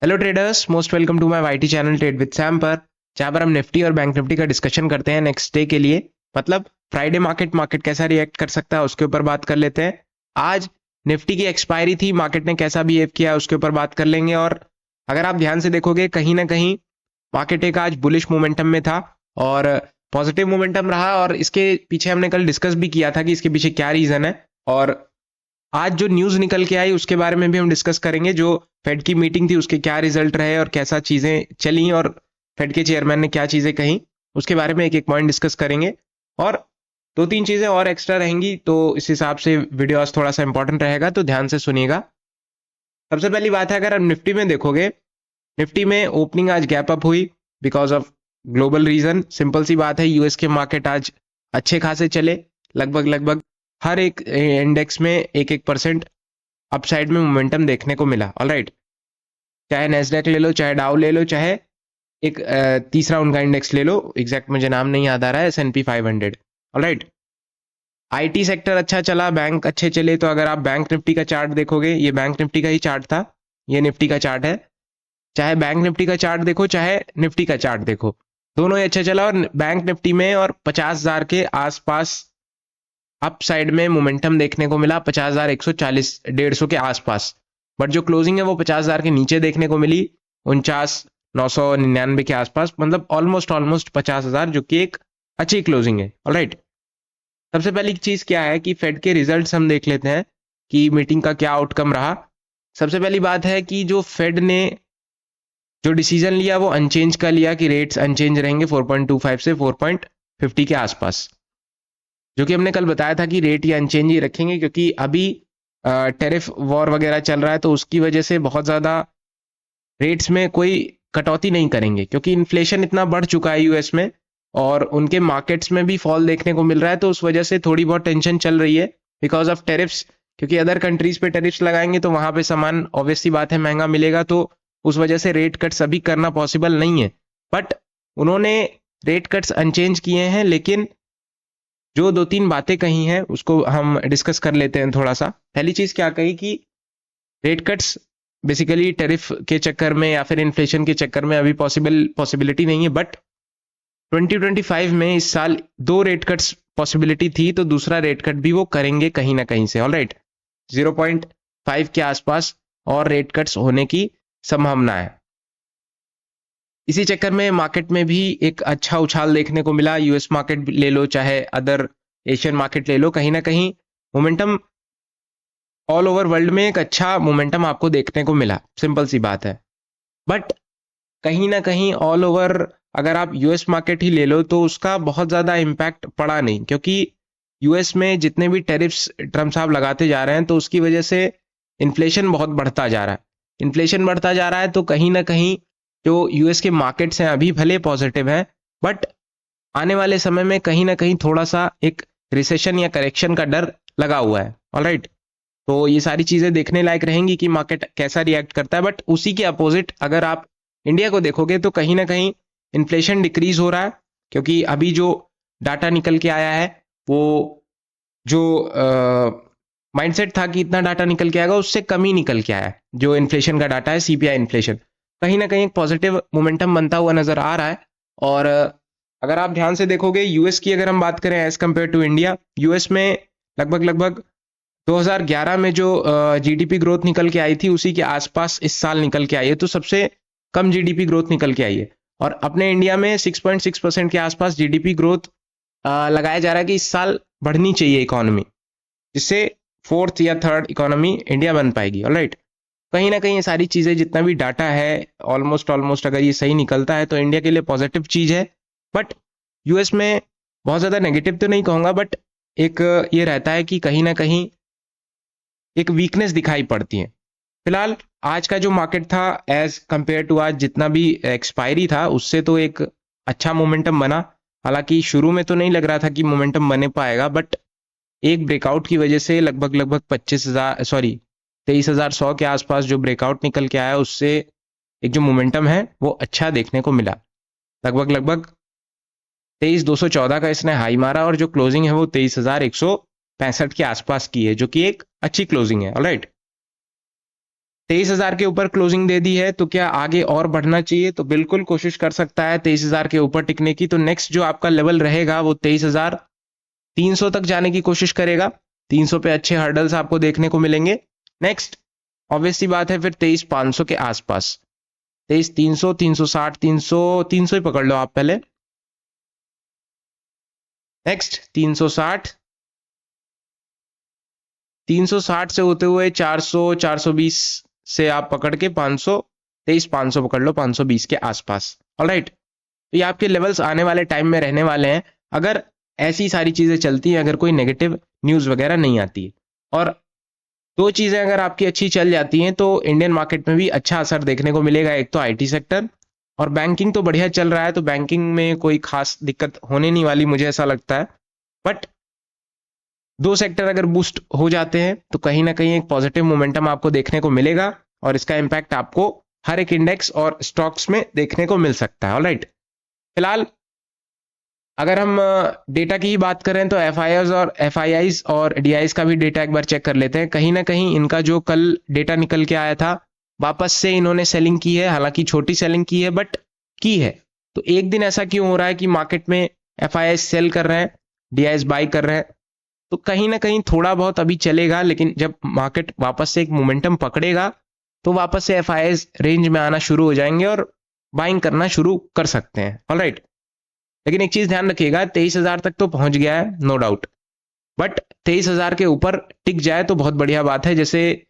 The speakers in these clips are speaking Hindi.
Hello traders, most welcome to my YT channel trade with Sam पर, जहां पर हम निफ्टी और बैंक निफ्टी का डिस्कशन करते हैं नेक्स्ट डे के लिए। मतलब फ्राइडे मार्केट कैसा रिएक्ट कर सकता है उसके ऊपर बात कर लेते हैं। आज निफ्टी की एक्सपायरी थी, मार्केट ने कैसा बिहेव किया उसके ऊपर बात कर लेंगे। और अगर आप ध्यान से देखोगे कहीं ना कहीं मार्केट एक आज बुलिश मोमेंटम में था और पॉजिटिव मोमेंटम रहा। और इसके पीछे हमने कल डिस्कस भी किया था कि इसके पीछे क्या रीजन है। और आज जो न्यूज निकल के आई उसके बारे में भी हम डिस्कस करेंगे। जो फेड की मीटिंग थी उसके क्या रिजल्ट रहे और कैसा चीजें चली और फेड के चेयरमैन ने क्या चीजें कही, उसके बारे में एक एक पॉइंट डिस्कस करेंगे। और दो तीन चीजें और एक्स्ट्रा रहेंगी, तो इस हिसाब से वीडियो आज थोड़ा सा इंपॉर्टेंट रहेगा, तो ध्यान से सुनिएगा। सबसे पहली बात है, अगर आप निफ्टी में देखोगे, निफ्टी में ओपनिंग आज गैप अप हुई because of global reason. Simple सी बात है, यूएस के मार्केट आज अच्छे खासे चले, लगभग लगभग हर एक इंडेक्स में एक एक परसेंट अपसाइड में मोमेंटम देखने को मिला। ऑलराइट, चाहे नेस्डैक ले लो, चाहे डाउ ले लो, चाहे एक तीसरा उनका इंडेक्स ले लो, एग्जैक्ट मुझे नाम नहीं याद आ रहा है, S&P 500। ऑलराइट, आईटी सेक्टर अच्छा चला, बैंक अच्छे चले। तो अगर आप बैंक निफ्टी का चार्ट देखोगे, ये बैंक निफ्टी का ही चार्ट था, ये निफ्टी का चार्ट है। चाहे बैंक निफ्टी का चार्ट देखो, चाहे निफ्टी का चार्ट देखो, दोनों ही अच्छा चला। और बैंक निफ्टी में और 50,000 के आसपास अप साइड में मोमेंटम देखने को मिला, 50,140 150 के आसपास। बट जो क्लोजिंग है वो 50,000 के नीचे देखने को मिली, 49,999 के आसपास। मतलब ऑलमोस्ट 50,000, जो कि एक अच्छी क्लोजिंग है। ऑलराइट, सबसे पहली चीज क्या है कि फेड के रिजल्ट्स हम देख लेते हैं कि मीटिंग का क्या आउटकम रहा। सबसे पहली बात है कि जो फेड ने जो डिसीजन लिया वो अनचेंज का लिया, कि रेट्स अनचेंज रहेंगे 4.25 से 4.50 के आसपास। जो कि हमने कल बताया था कि रेट ये अनचेंज ही रखेंगे, क्योंकि अभी टेरिफ वॉर वगैरह चल रहा है, तो उसकी वजह से बहुत ज़्यादा रेट्स में कोई कटौती नहीं करेंगे, क्योंकि इन्फ्लेशन इतना बढ़ चुका है यूएस में और उनके मार्केट्स में भी फॉल देखने को मिल रहा है। तो उस वजह से थोड़ी बहुत टेंशन चल रही है बिकॉज ऑफ टेरिफ्स, क्योंकि अदर कंट्रीज पे टेरिफ्स लगाएंगे तो वहां पे सामान ऑब्वियस सी बात है महंगा मिलेगा। तो उस वजह से रेट कट्स अभी करना पॉसिबल नहीं है। बट उन्होंने रेट कट्स अनचेंज किए हैं, लेकिन जो दो तीन बातें कही हैं उसको हम डिस्कस कर लेते हैं थोड़ा सा। पहली चीज क्या कही कि रेट कट्स बेसिकली टैरिफ के चक्कर में या फिर इन्फ्लेशन के चक्कर में अभी पॉसिबिलिटी नहीं है। बट 2025 में इस साल दो रेट कट्स पॉसिबिलिटी थी, तो दूसरा रेट कट भी वो करेंगे कहीं ना कहीं से। ऑलराइट, 0.5 के आसपास और रेट कट्स होने की संभावना है। इसी चक्कर में मार्केट में भी एक अच्छा उछाल देखने को मिला। यूएस मार्केट ले लो, चाहे अदर एशियन मार्केट ले लो, कहीं ना कहीं मोमेंटम ऑल ओवर वर्ल्ड में एक अच्छा मोमेंटम आपको देखने को मिला। सिंपल सी बात है। बट कहीं ना कहीं ऑल ओवर अगर आप यूएस मार्केट ही ले लो तो उसका बहुत ज्यादा इम्पैक्ट पड़ा नहीं, क्योंकि यूएस में जितने भी टैरिफ्स ट्रम्प साहब लगाते जा रहे हैं तो उसकी वजह से इन्फ्लेशन बहुत बढ़ता जा रहा है। इन्फ्लेशन बढ़ता जा रहा है तो कहीं ना कहीं जो यूएस के मार्केट्स हैं अभी भले पॉजिटिव हैं, बट आने वाले समय में कहीं ना कहीं थोड़ा सा एक रिसेशन या करेक्शन का डर लगा हुआ है। ऑलराइट, तो ये सारी चीजें देखने लायक रहेंगी कि मार्केट कैसा रिएक्ट करता है। बट उसी के अपोजिट अगर आप इंडिया को देखोगे तो कहीं ना कहीं इन्फ्लेशन डिक्रीज हो रहा है, क्योंकि अभी जो डाटा निकल के आया है वो जो माइंडसेट था कि इतना डाटा निकल के आएगा उससे कम ही निकल के आया है। जो इन्फ्लेशन का डाटा है, सीपीआई इन्फ्लेशन, कहीं ना कहीं एक पॉजिटिव मोमेंटम बनता हुआ नजर आ रहा है। और अगर आप ध्यान से देखोगे यूएस की अगर हम बात करें as compare to India, US में लगभग 2011 में जो जीडीपी ग्रोथ निकल के आई थी उसी के आसपास इस साल निकल के आई है, तो सबसे कम जीडीपी ग्रोथ निकल के आई है। और अपने इंडिया में 6.6% के आसपास जीडीपी ग्रोथ लगाया जा रहा है कि इस साल बढ़नी चाहिए इकोनॉमी, जिससे फोर्थ या थर्ड इकोनॉमी इंडिया बन पाएगी। ऑलराइट, कहीं ना कहीं ये सारी चीजें जितना भी डाटा है ऑलमोस्ट अगर ये सही निकलता है तो इंडिया के लिए पॉजिटिव चीज है। बट यूएस में बहुत ज्यादा नेगेटिव तो नहीं कहूंगा, बट एक ये रहता है कि कहीं ना कहीं एक वीकनेस दिखाई पड़ती है। फिलहाल आज का जो मार्केट था एज कंपेयर टू आज जितना भी एक्सपायरी था उससे तो एक अच्छा मोमेंटम बना। हालांकि शुरू में तो नहीं लग रहा था कि मोमेंटम बने पाएगा, बट एक ब्रेकआउट की वजह से लगभग 23,100 के आसपास जो ब्रेकआउट निकल के आया उससे एक जो मोमेंटम है वो अच्छा देखने को मिला। लगभग 23,214 का इसने हाई मारा और जो क्लोजिंग है वो 23,165 के आसपास की है, जो कि एक अच्छी क्लोजिंग है। ऑलराइट, 23,000 के ऊपर क्लोजिंग दे दी है, तो क्या आगे और बढ़ना चाहिए? तो बिल्कुल कोशिश कर सकता है 23,000 के ऊपर टिकने की। तो नेक्स्ट जो आपका लेवल रहेगा वो 23,300 तक जाने की कोशिश करेगा। 300 पे अच्छे हर्डल्स आपको देखने को मिलेंगे। नेक्स्ट ऑब्वियस सी बात है फिर 23,500 के आसपास, 23,300, 360, 300 ही पकड़ लो आप पहले। नेक्स्ट 360, 360 से होते हुए 400, 420 से आप पकड़ के 500, 23,500 पकड़ लो, 520 के आसपास। ऑलराइट, तो ये आपके लेवल्स आने वाले टाइम में रहने वाले हैं, अगर ऐसी सारी चीजें चलती हैं, अगर कोई नेगेटिव न्यूज वगैरह नहीं आती है। और दो चीजें अगर आपकी अच्छी चल जाती हैं तो इंडियन मार्केट में भी अच्छा असर देखने को मिलेगा। एक तो आईटी सेक्टर, और बैंकिंग तो बढ़िया चल रहा है, तो बैंकिंग में कोई खास दिक्कत होने नहीं वाली, मुझे ऐसा लगता है। बट दो सेक्टर अगर बूस्ट हो जाते हैं तो कहीं ना कहीं एक पॉजिटिव मोमेंटम आपको देखने को मिलेगा, और इसका इंपैक्ट आपको हर एक इंडेक्स और स्टॉक्स में देखने को मिल सकता है। ऑलराइट, फिलहाल अगर हम डेटा की ही बात करें तो एफ आई आईज और डी का भी डेटा एक बार चेक कर लेते हैं। कहीं ना कहीं इनका जो कल डेटा निकल के आया था, वापस से इन्होंने सेलिंग की है, हालांकि छोटी सेलिंग की है बट की है। तो एक दिन ऐसा क्यों हो रहा है कि मार्केट में एफ सेल कर रहे हैं, डी बाई कर रहे हैं? तो कहीं ना कहीं थोड़ा बहुत अभी चलेगा, लेकिन जब मार्केट वापस से एक मोमेंटम पकड़ेगा तो वापस से एफ रेंज में आना शुरू हो जाएंगे और बाइंग करना शुरू कर सकते हैं। ऑलराइट, लेकिन एक चीज ध्यान रखिएगा, 23,000 तक तो पहुंच गया है नो डाउट, बट 23,000 के ऊपर टिक जाए तो बहुत बढ़िया बात है। जैसे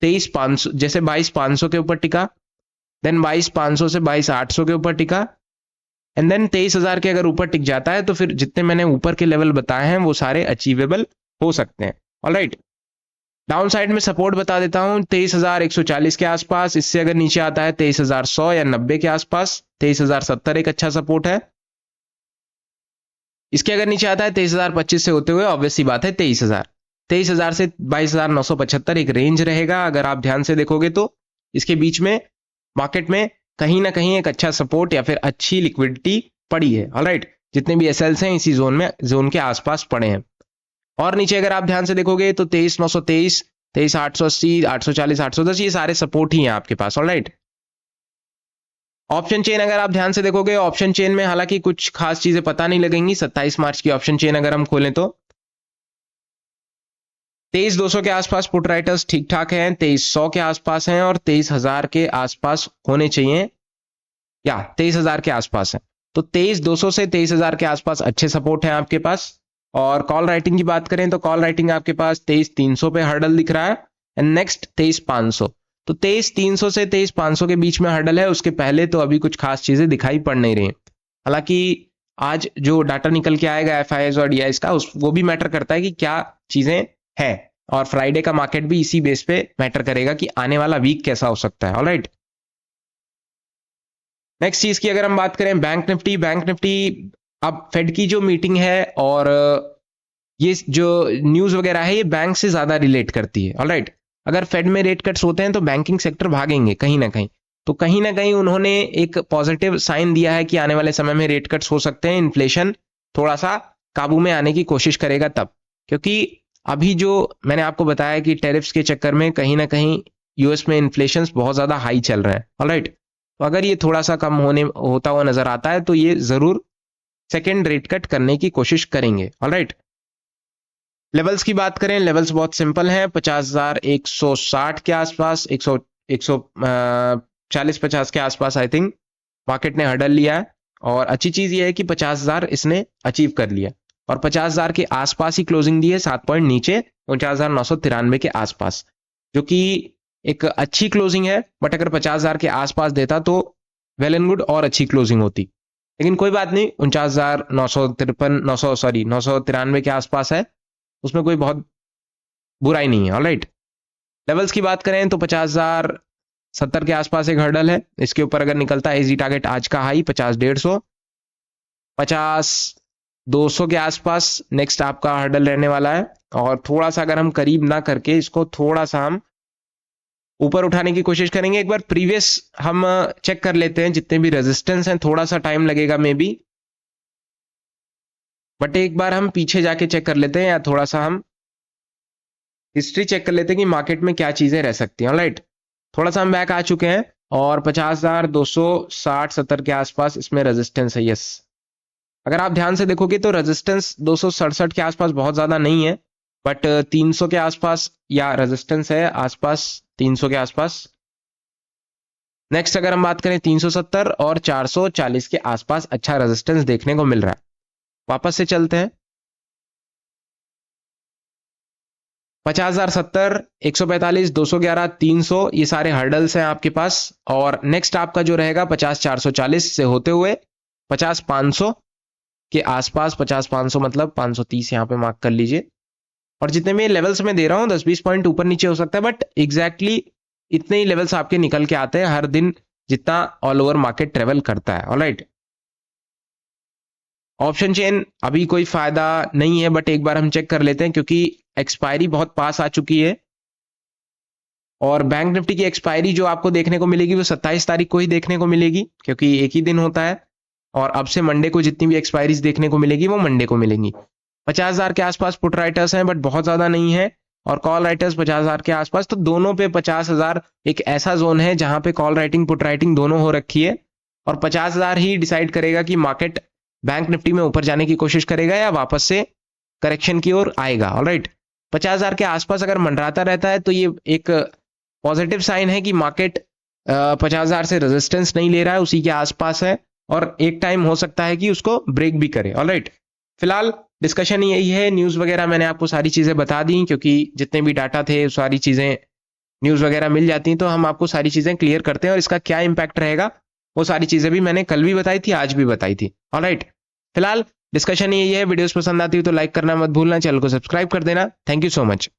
23,500, जैसे 22,500 के ऊपर टिका, देन 22,500 से 22,800 के ऊपर टिका, एंड देन 23,000 के अगर ऊपर टिक जाता है तो फिर जितने मैंने ऊपर के लेवल बताए हैं वो सारे अचीवेबल हो सकते हैं। ऑलराइट, डाउन साइड में सपोर्ट बता देता हूं 23,140 के आसपास, इससे अगर नीचे आता है 23,100 या 90 के आसपास, 23,070 एक अच्छा सपोर्ट है। इसके अगर नीचे आता है 23,025 से होते हुए ऑब्वियस सी बात है 23,000 से 22,975 एक रेंज रहेगा। अगर आप ध्यान से देखोगे तो इसके बीच में मार्केट में कहीं ना कहीं एक अच्छा सपोर्ट या फिर अच्छी लिक्विडिटी पड़ी है। ऑलराइट, जितने भी एसएल्स हैं इसी जोन के आसपास पड़े हैं। और नीचे अगर आप ध्यान से देखोगे तो 23,923, 23,880, 840, 810 ये सारे सपोर्ट ही हैं आपके पास। ऑलराइट, ऑप्शन चेन अगर आप ध्यान से देखोगे, ऑप्शन चेन में हालांकि कुछ खास चीजें पता नहीं लगेंगी। 27 मार्च की ऑप्शन चेन अगर हम खोलें तो 23,200 के आसपास पुट राइटर्स ठीक ठाक हैं, 23,100 के आसपास हैं, और 23,000 के आसपास होने चाहिए, या 23,000 के आसपास है। तो 23,200 से 23,000 के आसपास अच्छे सपोर्ट हैं आपके पास। और कॉल राइटिंग की बात करें तो कॉल राइटिंग आपके पास 23,300 पे हर्डल दिख रहा है, एंड नेक्स्ट 23,500। तो 23,300 से 23,500 के बीच में हर्डल है, उसके पहले तो अभी कुछ खास चीजें दिखाई पड़ नहीं रही। हालांकि आज जो डाटा निकल के आएगा एफ और डी का, वो भी मैटर करता है कि क्या चीजें हैं, और फ्राइडे का मार्केट भी इसी बेस पे मैटर करेगा कि आने वाला वीक कैसा हो सकता है। ऑलराइट, नेक्स्ट चीज की अगर हम बात करें बैंक निफ्टी, अब फेड की जो मीटिंग है और ये जो न्यूज वगैरह है ये बैंक से ज्यादा रिलेट करती है। ऑलराइट, अगर फेड में रेट कट्स होते हैं तो बैंकिंग सेक्टर भागेंगे कहीं ना कहीं, तो कहीं ना कहीं उन्होंने एक पॉजिटिव साइन दिया है कि आने वाले समय में रेट कट्स हो सकते हैं, इन्फ्लेशन थोड़ा सा काबू में आने की कोशिश करेगा तब। क्योंकि अभी जो मैंने आपको बताया कि टैरिफ्स के चक्कर में कहीं ना कहीं यूएस में इन्फ्लेशन बहुत ज्यादा हाई चल रहा है। ऑलराइट, तो अगर ये थोड़ा सा कम होता हुआ नजर आता है तो ये जरूर सेकेंड रेट कट करने की कोशिश करेंगे। ऑलराइट, लेवल्स की बात करें, लेवल्स बहुत सिंपल हैं, 50,160 के आसपास, 140-50 के आसपास आई थिंक मार्केट ने हर्डल लिया है। और अच्छी चीज ये है कि 50,000 इसने अचीव कर लिया, और 50,000 के आसपास ही क्लोजिंग दी है, 7 पॉइंट नीचे 49,993 के आसपास, जो कि एक अच्छी क्लोजिंग है। बट अगर 50,000 के आसपास देता तो वेल एंड गुड और अच्छी क्लोजिंग होती, लेकिन कोई बात नहीं, 49,993 के आसपास है, उसमें कोई बहुत बुराई नहीं है। ऑलराइट, लेवल्स की बात करें तो 50,070 के आसपास एक हर्डल है, इसके ऊपर अगर निकलता है इजी टारगेट आज का हाई 50,150, 50,200 के आसपास नेक्स्ट आपका हर्डल रहने वाला है। और थोड़ा सा अगर हम करीब ना करके इसको थोड़ा सा हम ऊपर उठाने की कोशिश करेंगे, एक बार प्रीवियस हम चेक कर लेते हैं, जितने भी रेजिस्टेंस हैं, थोड़ा सा टाइम लगेगा मे बी, बट एक बार हम पीछे जाके चेक कर लेते हैं, या थोड़ा सा हम हिस्ट्री चेक कर लेते हैं कि मार्केट में क्या चीजें रह सकती हैं। ऑलराइट, थोड़ा सा हम बैक आ चुके हैं और 50,260-70 के आसपास इसमें रेजिस्टेंस है। यस, अगर आप ध्यान से देखोगे तो रेजिस्टेंस 267 के आसपास बहुत ज्यादा नहीं है, बट 300 के आसपास या रेजिस्टेंस है आसपास 300 के आसपास। नेक्स्ट अगर हम बात करें 370 और 440 के आसपास अच्छा रेजिस्टेंस देखने को मिल रहा है। वापस से चलते हैं, 50,070, 145, 211, 300 ये सारे हर्डल्स हैं आपके पास। और नेक्स्ट आपका जो रहेगा 50,440 से होते हुए 50,500 के आसपास, 50,500 मतलब 530 यहाँ पे मार्क कर लीजिए। और जितने भी लेवल्स मैं दे रहा हूँ 10-20 पॉइंट ऊपर नीचे हो सकता है, बट एग्जैक्टली इतने ही लेवल्स आपके निकल के आते हैं हर दिन जितना ऑल ओवर मार्केट ट्रेवल करता है। ऑलराइट, ऑप्शन चेन अभी कोई फायदा नहीं है, बट एक बार हम चेक कर लेते हैं क्योंकि एक्सपायरी बहुत पास आ चुकी है। और बैंक निफ्टी की एक्सपायरी जो आपको देखने को मिलेगी वो 27 तारीख को ही देखने को मिलेगी, क्योंकि एक ही दिन होता है। और अब से मंडे को जितनी भी एक्सपायरीज देखने को मिलेगी वो मंडे को मिलेंगी। 50,000 के आसपास पुट राइटर्स हैं, बट बहुत ज्यादा नहीं है, और कॉल राइटर्स 50,000 के आसपास। तो दोनों पे 50,000 एक ऐसा जोन है जहां पे कॉल राइटिंग पुट राइटिंग दोनों हो रखी है, और 50,000 ही डिसाइड करेगा कि मार्केट बैंक निफ्टी में ऊपर जाने की कोशिश करेगा या वापस से करेक्शन की ओर आएगा। ऑलराइट, 50,000 के आसपास अगर मंडराता रहता है तो ये एक पॉजिटिव साइन है कि मार्केट 50,000 से रेजिस्टेंस नहीं ले रहा है, उसी के आसपास है, और एक टाइम हो सकता है कि उसको ब्रेक भी करे। ऑलराइट, फिलहाल डिस्कशन यही है। न्यूज वगैरह मैंने आपको सारी चीजें बता दी, क्योंकि जितने भी डाटा थे सारी चीजें न्यूज वगैरह मिल जाती हैं तो हम आपको सारी चीजें क्लियर करते हैं, और इसका क्या इंपैक्ट रहेगा वो सारी चीजें भी मैंने कल भी बताई थी, आज भी बताई थी। ऑलराइट, फिलहाल डिस्कशन यही है। वीडियोस पसंद आती है तो लाइक करना मत भूलना, चैनल को सब्सक्राइब कर देना। Thank you so much.